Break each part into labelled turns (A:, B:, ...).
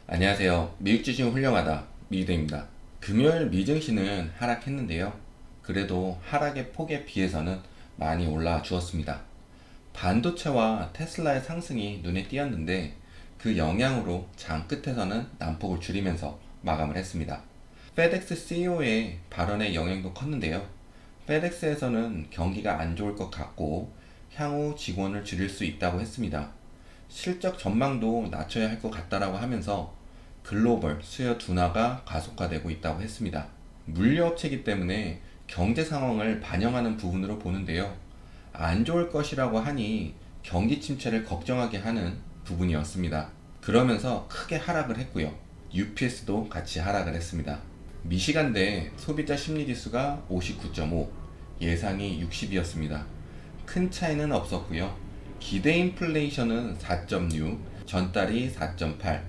A: 안녕하세요. 미국 주식 훌륭하다 미주대입니다. 금요일 미증시는 하락했는데요. 그래도 하락의 폭에 비해서는 많이 올라와 주었습니다. 반도체와 테슬라의 상승이 눈에 띄었는데 그 영향으로 장 끝에서는 난폭을 줄이면서 마감을 했습니다. 페덱스 CEO의 발언의 영향도 컸는데요. 페덱스에서는 경기가 안 좋을 것 같고 향후 직원을 줄일 수 있다고 했습니다. 실적 전망도 낮춰야 할 것 같다라고 하면서 글로벌 수요 둔화가 가속화되고 있다고 했습니다. 물류업체이기 때문에 경제 상황을 반영하는 부분으로 보는데요. 안 좋을 것이라고 하니 경기 침체를 걱정하게 하는 부분이었습니다. 그러면서 크게 하락을 했고요. UPS도 같이 하락을 했습니다. 미시간대 소비자 심리지수가 59.5, 예상이 60이었습니다. 큰 차이는 없었고요. 기대 인플레이션은 4.6, 전달이 4.8,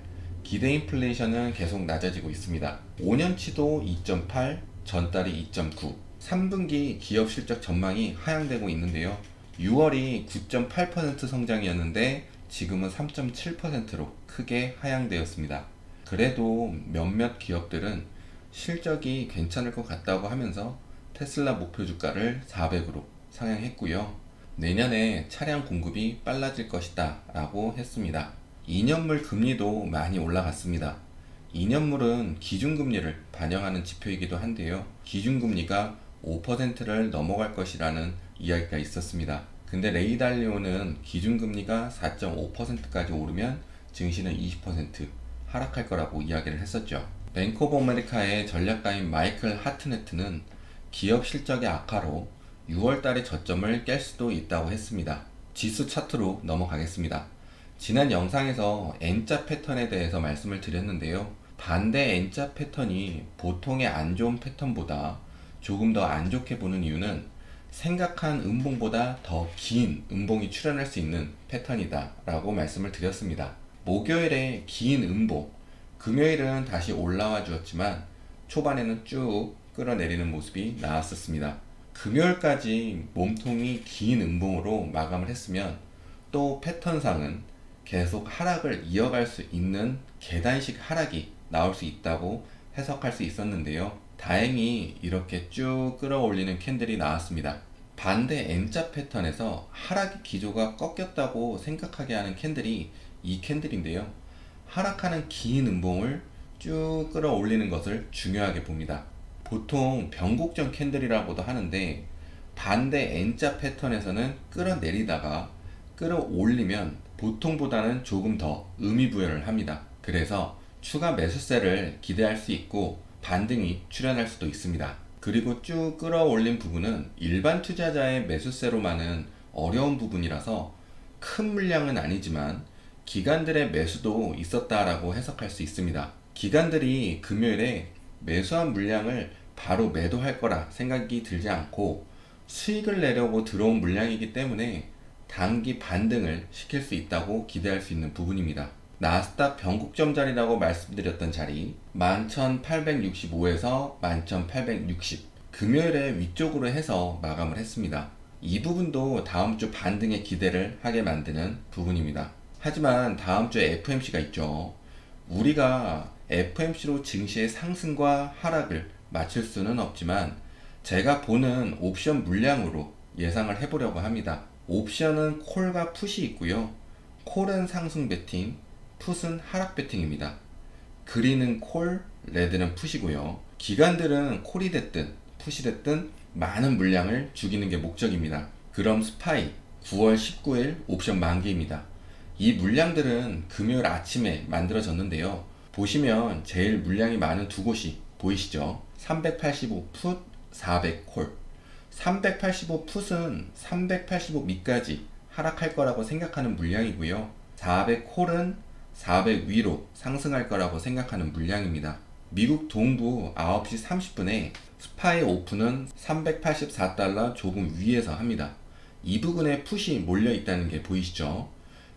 A: 기대 인플레이션은 계속 낮아지고 있습니다. 5년치도 2.8, 전달이 2.9, 3분기 기업 실적 전망이 하향되고 있는데요. 6월이 9.8% 성장이었는데 지금은 3.7%로 크게 하향되었습니다. 그래도 몇몇 기업들은 실적이 괜찮을 것 같다고 하면서 테슬라 목표 주가를 400으로 상향했고요. 내년에 차량 공급이 빨라질 것이다 라고 했습니다. 2년물 금리도 많이 올라갔습니다. 2년물은 기준금리를 반영하는 지표이기도 한데요. 기준금리가 5%를 넘어갈 것이라는 이야기가 있었습니다. 근데 레이 달리오는 기준금리가 4.5%까지 오르면 증시는 20% 하락할 거라고 이야기를 했었죠. 뱅크 오브 아메리카의 전략가인 마이클 하트네트는 기업 실적의 악화로 6월달의 저점을 깰 수도 있다고 했습니다. 지수 차트로 넘어가겠습니다. 지난 영상에서 N자 패턴에 대해서 말씀을 드렸는데요. 반대 N자 패턴이 보통의 안 좋은 패턴보다 조금 더 안 좋게 보는 이유는 생각한 음봉보다 더 긴 음봉이 출현할 수 있는 패턴이다 라고 말씀을 드렸습니다. 목요일에 긴 음봉, 금요일은 다시 올라와 주었지만 초반에는 쭉 끌어내리는 모습이 나왔었습니다. 금요일까지 몸통이 긴 음봉으로 마감을 했으면 또 패턴상은 계속 하락을 이어갈 수 있는 계단식 하락이 나올 수 있다고 해석할 수 있었는데요. 다행히 이렇게 쭉 끌어올리는 캔들이 나왔습니다. 반대 N자 패턴에서 하락의 기조가 꺾였다고 생각하게 하는 캔들이 이 캔들인데요. 하락하는 긴 음봉을 쭉 끌어올리는 것을 중요하게 봅니다. 보통 변곡점 캔들이라고도 하는데 반대 N자 패턴에서는 끌어내리다가 끌어올리면 보통보다는 조금 더 의미부여를 합니다. 그래서 추가 매수세를 기대할 수 있고 반등이 출현할 수도 있습니다. 그리고 쭉 끌어올린 부분은 일반 투자자의 매수세로만은 어려운 부분이라서 큰 물량은 아니지만 기관들의 매수도 있었다라고 해석할 수 있습니다. 기관들이 금요일에 매수한 물량을 바로 매도할 거라 생각이 들지 않고 수익을 내려고 들어온 물량이기 때문에 단기 반등을 시킬 수 있다고 기대할 수 있는 부분입니다. 나스닥 변곡점 자리라고 말씀드렸던 자리 11,865에서 11,860 금요일에 위쪽으로 해서 마감을 했습니다. 이 부분도 다음주 반등의 기대를 하게 만드는 부분입니다. 하지만 다음주에 FMC가 있죠. 우리가 FMC로 증시의 상승과 하락을 맞출 수는 없지만 제가 보는 옵션 물량으로 예상을 해보려고 합니다. 옵션은 콜과 풋이 있고요. 콜은 상승 베팅, 풋은 하락 베팅입니다. 그린은 콜, 레드는 풋이고요. 기관들은 콜이 됐든 풋이 됐든 많은 물량을 죽이는 게 목적입니다. 그럼 스파이 9월 19일 옵션 만기입니다. 이 물량들은 금요일 아침에 만들어졌는데요. 보시면 제일 물량이 많은 두 곳이 보이시죠? 385 풋, 400 콜. 385 풋은 385 밑까지 하락할 거라고 생각하는 물량이고요. 400 콜은 400 위로 상승할 거라고 생각하는 물량입니다. 미국 동부 9시 30분에 스파이 오픈은 384달러 조금 위에서 합니다. 이 부분에 풋이 몰려 있다는 게 보이시죠?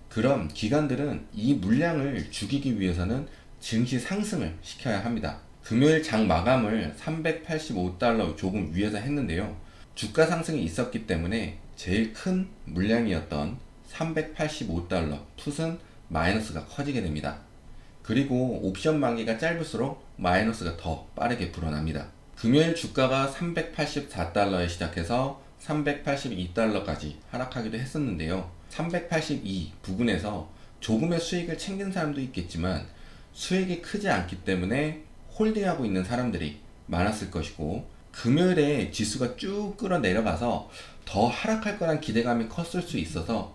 A: 그럼 기관들은 이 물량을 죽이기 위해서는 증시 상승을 시켜야 합니다. 금요일 장 마감을 385달러 조금 위에서 했는데요. 주가 상승이 있었기 때문에 제일 큰 물량이었던 385달러 풋은 마이너스가 커지게 됩니다. 그리고 옵션 만기가 짧을수록 마이너스가 더 빠르게 불어납니다. 금요일 주가가 384달러에 시작해서 382달러까지 하락하기도 했었는데요. 382 부근에서 조금의 수익을 챙긴 사람도 있겠지만 수익이 크지 않기 때문에 홀딩하고 있는 사람들이 많았을 것이고, 금요일에 지수가 쭉 끌어 내려가서 더 하락할 거란 기대감이 컸을 수 있어서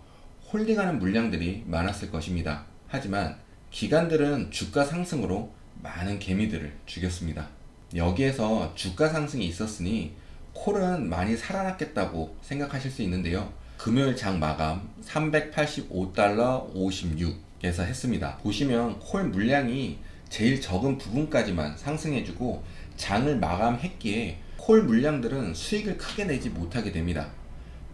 A: 홀딩하는 물량들이 많았을 것입니다. 하지만 기관들은 주가 상승으로 많은 개미들을 죽였습니다. 여기에서 주가 상승이 있었으니 콜은 많이 살아났겠다고 생각하실 수 있는데요. 금요일 장 마감 385달러 56에서 했습니다. 보시면 콜 물량이 제일 적은 부분까지만 상승해주고 장을 마감했기에 콜 물량들은 수익을 크게 내지 못하게 됩니다.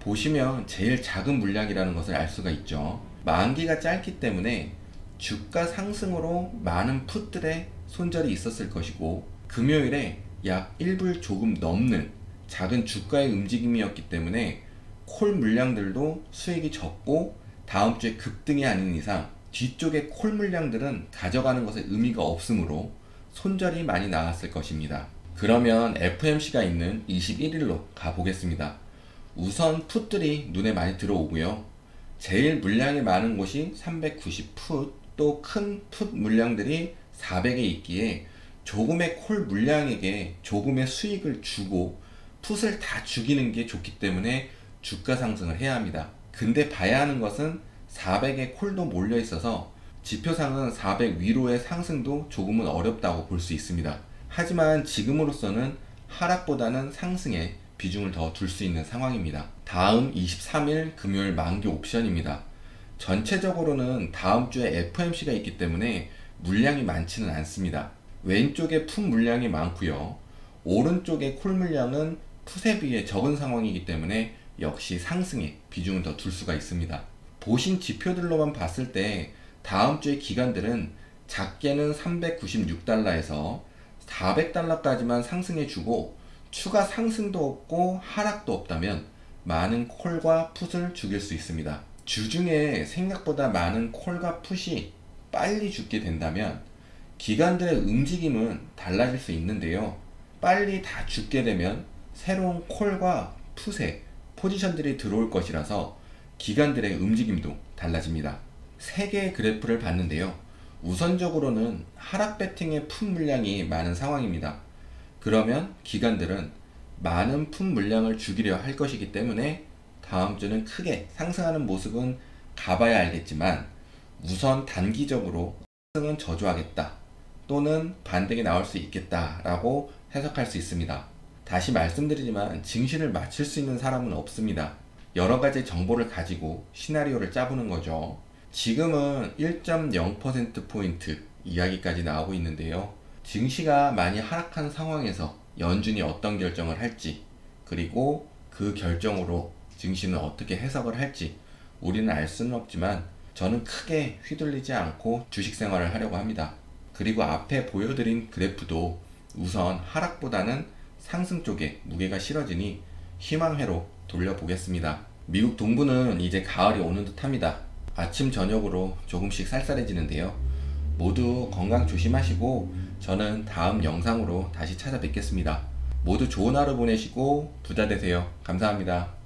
A: 보시면 제일 작은 물량이라는 것을 알 수가 있죠. 만기가 짧기 때문에 주가 상승으로 많은 풋들의 손절이 있었을 것이고, 금요일에 약 1불 조금 넘는 작은 주가의 움직임이었기 때문에 콜 물량들도 수익이 적고 다음 주에 급등이 아닌 이상 뒤쪽의 콜 물량들은 가져가는 것에 의미가 없으므로 손절이 많이 나왔을 것입니다. 그러면 FMC가 있는 21일로 가보겠습니다. 우선 풋들이 눈에 많이 들어오고요. 제일 물량이 많은 곳이 390풋, 또 큰 풋 물량들이 400에 있기에 조금의 콜 물량에게 조금의 수익을 주고 풋을 다 죽이는 게 좋기 때문에 주가 상승을 해야 합니다. 근데 봐야 하는 것은 400에 콜도 몰려 있어서 지표상은 400 위로의 상승도 조금은 어렵다고 볼 수 있습니다. 하지만 지금으로서는 하락보다는 상승에 비중을 더 둘 수 있는 상황입니다. 다음 23일 금요일 만기 옵션입니다. 전체적으로는 다음 주에 FMC가 있기 때문에 물량이 많지는 않습니다. 왼쪽에 풋 물량이 많고요. 오른쪽에 콜 물량은 풋에 비해 적은 상황이기 때문에 역시 상승에 비중을 더 둘 수가 있습니다. 보신 지표들로만 봤을 때 다음 주의 기관들은 작게는 396달러에서 400달러까지만 상승해주고 추가 상승도 없고 하락도 없다면 많은 콜과 풋을 죽일 수 있습니다. 주중에 생각보다 많은 콜과 풋이 빨리 죽게 된다면 기관들의 움직임은 달라질 수 있는데요. 빨리 다 죽게 되면 새로운 콜과 풋에 포지션들이 들어올 것이라서 기관들의 움직임도 달라집니다. 3개의 그래프를 봤는데요. 우선적으로는 하락 배팅의 풋 물량이 많은 상황입니다. 그러면 기관들은 많은 풋 물량을 죽이려 할 것이기 때문에 다음 주는 크게 상승하는 모습은 가봐야 알겠지만 우선 단기적으로 상승은 저조하겠다 또는 반등이 나올 수 있겠다 라고 해석할 수 있습니다. 다시 말씀드리지만 증시를 맞출 수 있는 사람은 없습니다. 여러가지 정보를 가지고 시나리오를 짜보는 거죠. 지금은 1.0%포인트 이야기까지 나오고 있는데요. 증시가 많이 하락한 상황에서 연준이 어떤 결정을 할지, 그리고 그 결정으로 증시는 어떻게 해석을 할지 우리는 알 수는 없지만 저는 크게 휘둘리지 않고 주식 생활을 하려고 합니다. 그리고 앞에 보여드린 그래프도 우선 하락보다는 상승 쪽에 무게가 실어지니 희망회로 돌려보겠습니다. 미국 동부는 이제 가을이 오는 듯 합니다. 아침 저녁으로 조금씩 쌀쌀해지는데요. 모두 건강 조심하시고 저는 다음 영상으로 다시 찾아뵙겠습니다. 모두 좋은 하루 보내시고 부자 되세요. 감사합니다.